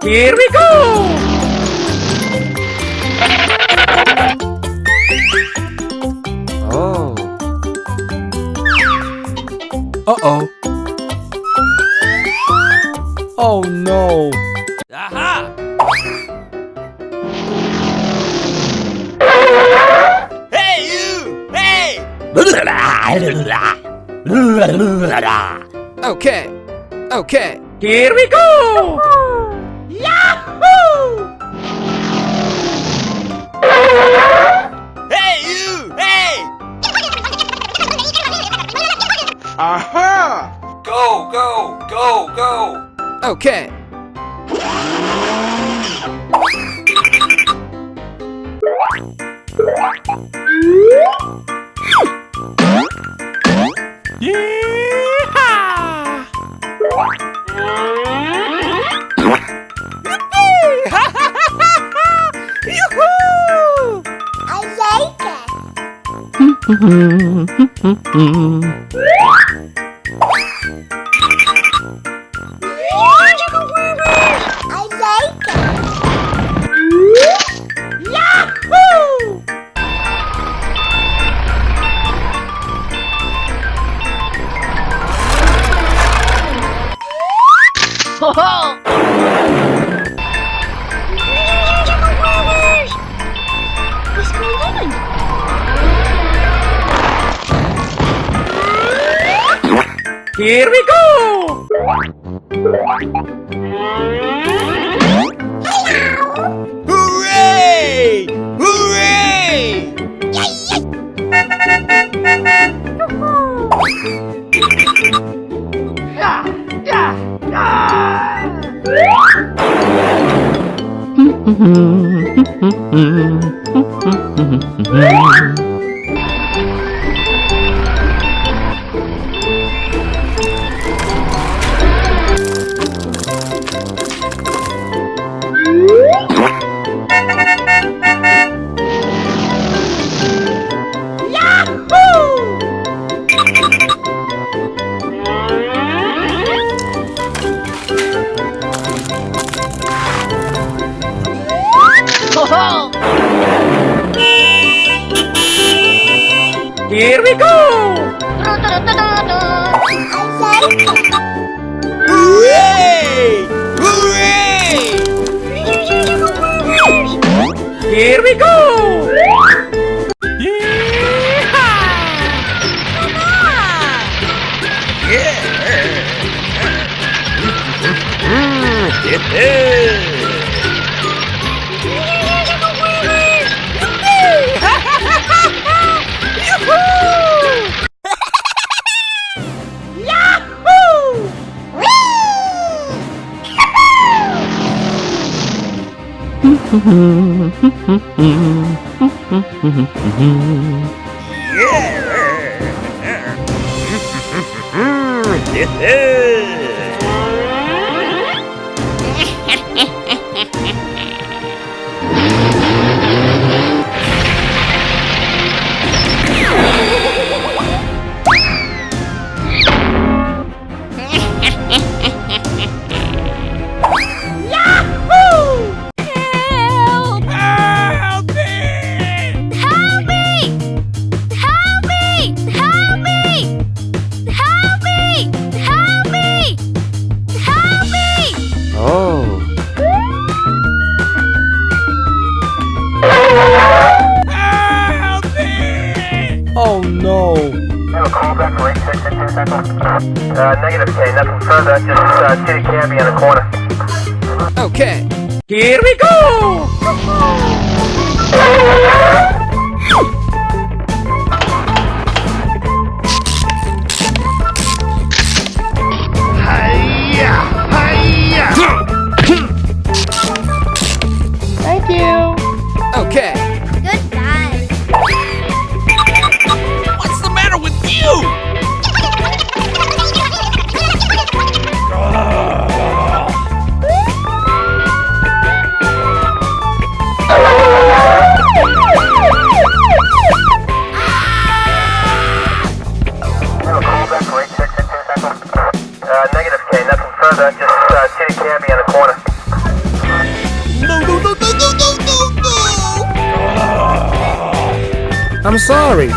Here we go! Oh. Uh-oh. Oh no. Aha! Hey you! Hey! Okay. Okay. Here we go! Yahoo! Hey you! Hey! Aha! Go, go, go, go! Okay. Yeehaw! Yoo-hoo! I like it. I like it. Yahoo! Ho-ho! What's going on? Here we go! Hooray! Hooray! Yeah, yeah, Here we go! I like it. Hooray! Hooray! Here we go! Oh no! Have a call back for 86 seconds. Negative K, nothing further, just see a cabbie in the corner. Okay. Here we go! Hiya! Hiya! Thank you. Okay. Goodbye. What's the matter with you? Negative, K, nothing further, just see the cabbie on the corner. I'm sorry.